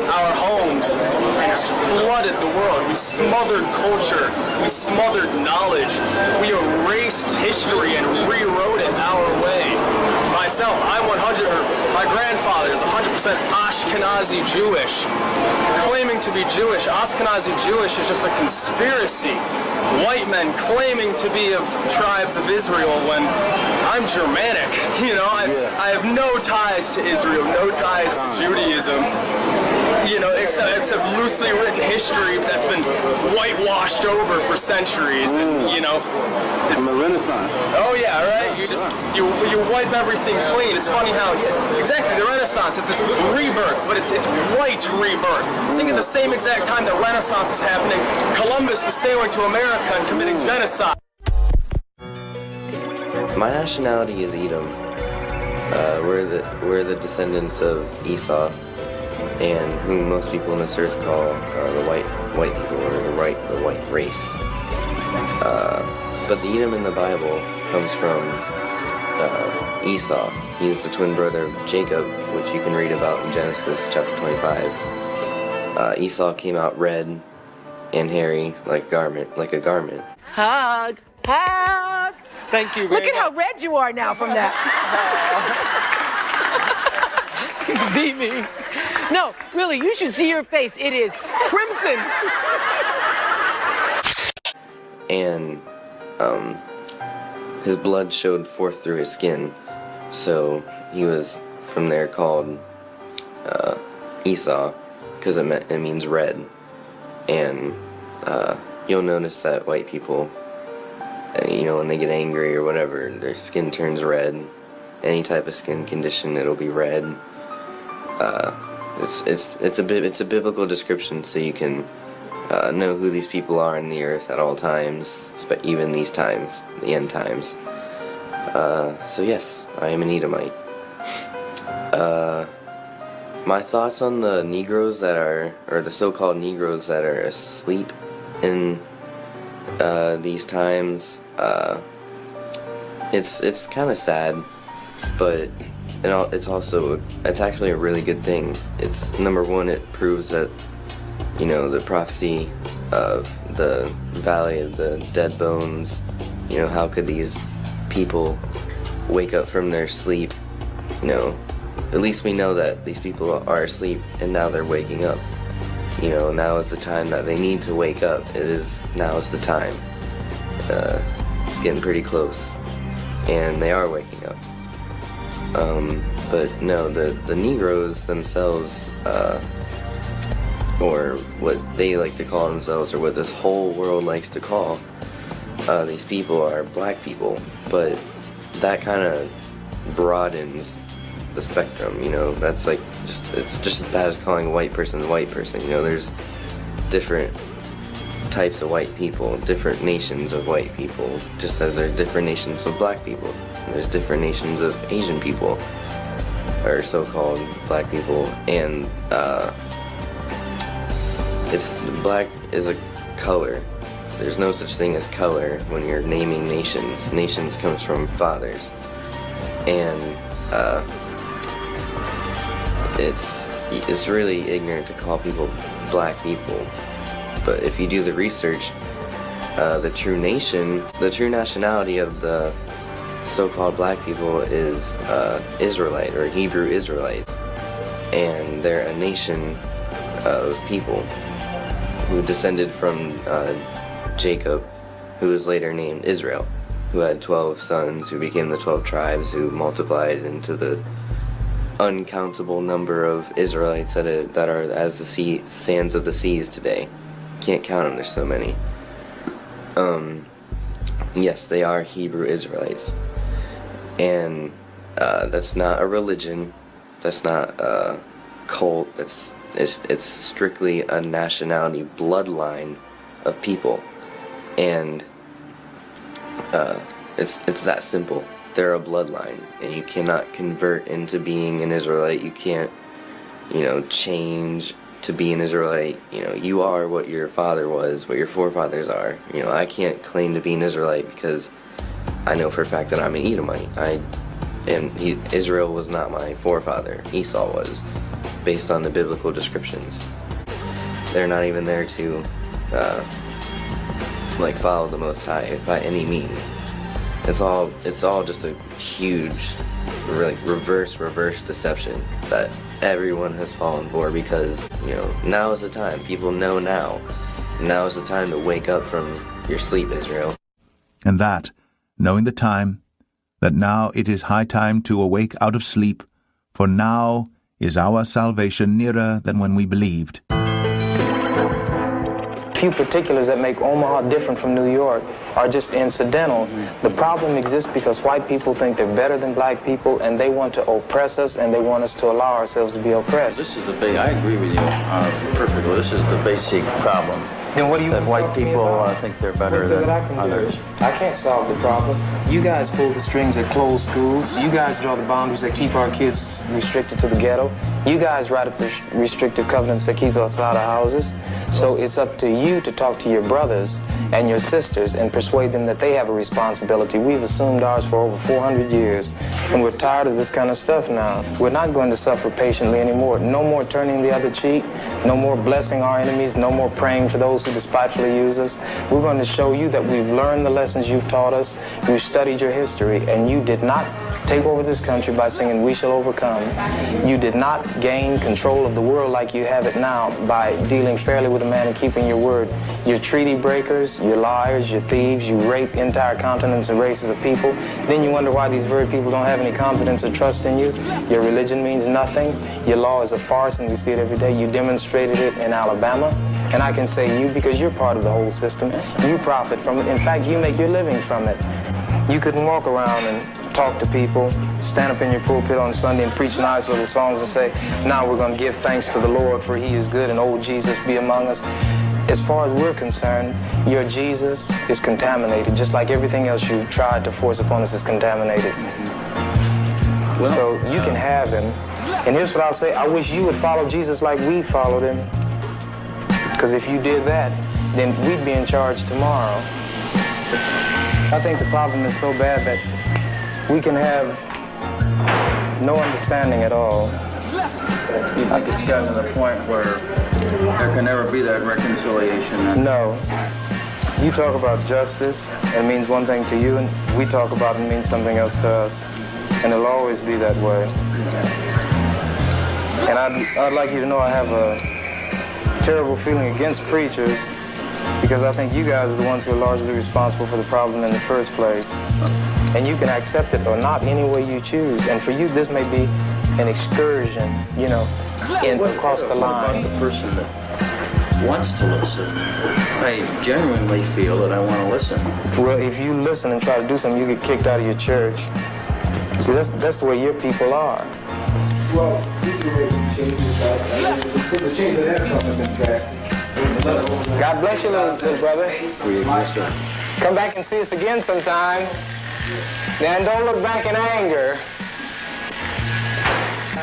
our homes and flooded the world. We smothered culture. We smothered knowledge. We erased history and rewrote it our way. Myself, my grandfather is 100% Ashkenazi Jewish. Claiming to be Jewish, Ashkenazi Jewish is just a conspiracy. White men claiming to be of tribes of Israel when I'm Germanic. You know, I have no ties to Israel, no ties to Judaism. You know, except loosely written history that's been whitewashed over for centuries. And, you know, from the Renaissance. Oh yeah, right. You wipe everything clean. It's funny how exactly the Renaissance. It's this rebirth, but it's white rebirth. I think at the same exact time the Renaissance is happening, Columbus is sailing to America and committing genocide. My nationality is Edom. We're the descendants of Esau, and whom most people on this earth call the white people, or the white race. But the Edom in the Bible comes from Esau. He's the twin brother of Jacob, which you can read about in Genesis chapter 25. Esau came out red and hairy like a garment. Hug, hug. Thank you very Look at how red you are now from that. He's beaming. No, really, you should see your face. It is crimson. And his blood showed forth through his skin, so he was from there called Esau, because it means red. And you'll notice that white people, you know, when they get angry or whatever, their skin turns red. Any type of skin condition, it'll be red. It's a biblical description, so you can know who these people are in the earth at all times, but even these times, the end times. So yes, I am an Edomite. My thoughts on the Negroes or the so-called Negroes that are asleep in these times, it's kind of sad, but it's actually a really good thing. It's, number one, it proves that, you know, the prophecy of the Valley of the Dead Bones, you know, how could these people wake up from their sleep? You know, at least we know that these people are asleep and now they're waking up. You know, now is the time that they need to wake up. Now is the time. It's getting pretty close, and they are waking up. But no, the Negroes themselves, or what they like to call themselves, or what this whole world likes to call these people, are black people. But that kind of broadens the spectrum, you know. That's like it's just as bad as calling a white person a white person. You know, there's different types of white people, different nations of white people, just as there are different nations of black people. There's different nations of Asian people, or so-called black people, and black is a color. There's no such thing as color when you're naming nations. Nations comes from fathers, and it's really ignorant to call people black people. But if you do the research, the true nationality of the so-called black people is Israelite, or Hebrew Israelites, and they're a nation of people who descended from Jacob, who was later named Israel, who had 12 sons who became the 12 tribes, who multiplied into the uncountable number of Israelites that are as the sands of the seas today. Can't count them, there's so many. Yes, they are Hebrew Israelites, and that's not a religion, that's not a cult, it's strictly a nationality, bloodline of people, and it's that simple. They're a bloodline, and you cannot convert into being an Israelite. You can't, you know, change to be an Israelite. You know, you are what your father was, what your forefathers are. You know, I can't claim to be an Israelite because I know for a fact that I'm an Edomite. Israel was not my forefather. Esau was. based on the biblical descriptions. They're not even there to like follow the Most High by any means. It's all just a huge reverse deception that everyone has fallen for, because now is the time. People know now. Now is the time to wake up from your sleep, Israel. And that, knowing the time, that now it is high time to awake out of sleep, for now is our salvation nearer than when we believed. Few particulars that make Omaha different from New York are just incidental. The problem exists because white people think they're better than black people, and they want to oppress us, and they want us to allow ourselves to be oppressed. This is I agree with you perfectly. This is the basic problem. Then what do you that white people think they're better than others? I can't solve the problem. You guys pull the strings that close schools. You guys draw the boundaries that keep our kids restricted to the ghetto. You guys write up the restrictive covenants that keep us out of houses. So it's up to you to talk to your brothers and your sisters and persuade them that they have a responsibility. We've assumed ours for over 400 years, and we're tired of this kind of stuff now. We're not going to suffer patiently anymore. No more turning the other cheek. No more blessing our enemies. No more praying for those who despitefully use us. We're going to show you that we've learned the lessons you've taught us. We've studied your history, and you did not take over this country by singing "We Shall Overcome." You did not gain control of the world like you have it now by dealing fairly with a man and keeping your word. You're treaty breakers, you're liars, you're thieves, you rape entire continents and races of people. Then you wonder why these very people don't have any confidence or trust in you. Your religion means nothing. Your law is a farce, and we see it every day. You demonstrated it in Alabama. And I can say you because you're part of the whole system. You profit from it. In fact, you make your living from it. You couldn't walk around and talk to people, stand up in your pulpit on Sunday and preach nice little songs and say, now we're going to give thanks to the Lord for he is good and old Jesus be among us. As far as we're concerned, your Jesus is contaminated, just like everything else you tried to force upon us is contaminated. Well, so you can have him. And here's what I'll say. I wish you would follow Jesus like we followed him. Because if you did that, then we'd be in charge tomorrow. I think the problem is so bad that we can have no understanding at all. You think it's gotten to the point where there can never be that reconciliation? No. You talk about justice, it means one thing to you, and we talk about it means something else to us. And it'll always be that way. And I'd like you to know I have a terrible feeling against preachers, because I think you guys are the ones who are largely responsible for the problem in the first place. And you can accept it or not any way you choose. And for you, this may be an excursion, across the line. The person that wants to listen, I genuinely feel that I want to listen. Well, if you listen and try to do something, you get kicked out of your church. See, that's the way your people are. Well, this is the way you change it. The change that have come has been drastic. God bless you, little brother. Come back and see us again sometime. And don't look back in anger.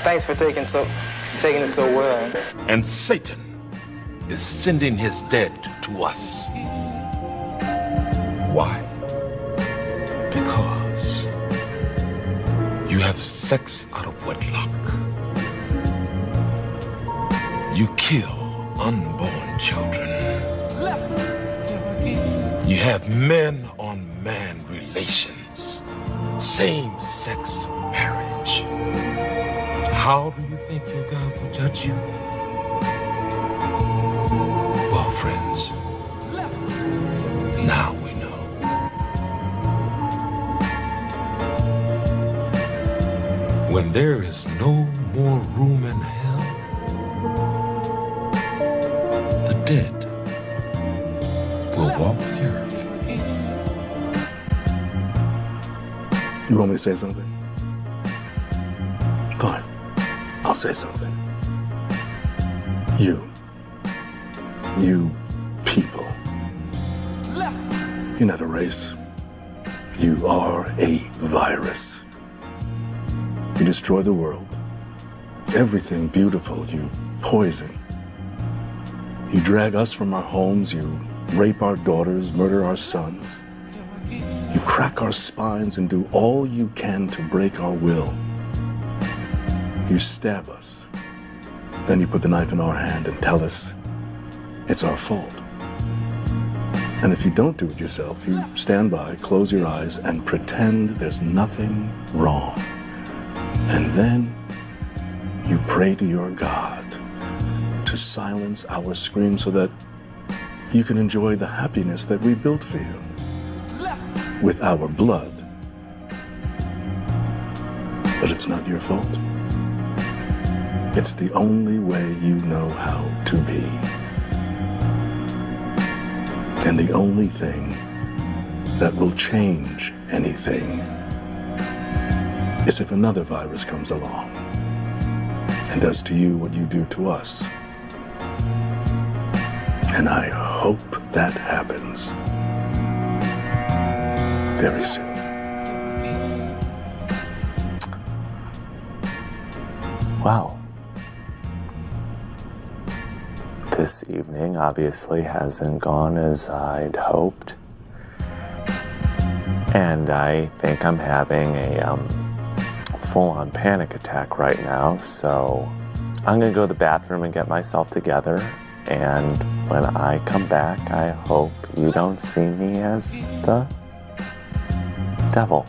Thanks for taking it so well. And Satan is sending his dead to us. Why? Because you have sex out of wedlock. You kill unborn children. You have men-on-man relations, same-sex marriage. How do you think your God will judge you? Well, friends, now we know. When there is no more room in hell, the dead will walk the earth. You want me to say something? Fine. I'll say something. You people. You're not a race. You are a virus. You destroy the world. Everything beautiful you poison. You drag us from our homes. You rape our daughters, murder our sons. You crack our spines and do all you can to break our will. You stab us. then you put the knife in our hand and tell us it's our fault. And if you don't do it yourself, you stand by, close your eyes, and pretend there's nothing wrong. And then you pray to your God to silence our screams so that you can enjoy the happiness that we built for you with our blood. But it's not your fault. It's the only way you know how to be. And the only thing that will change anything is if another virus comes along and does to you what you do to us. And I hope that happens very soon. Well, this evening obviously hasn't gone as I'd hoped. And I think I'm having a full-on panic attack right now, so I'm gonna go to the bathroom and get myself together, and when I come back, I hope you don't see me as the devil.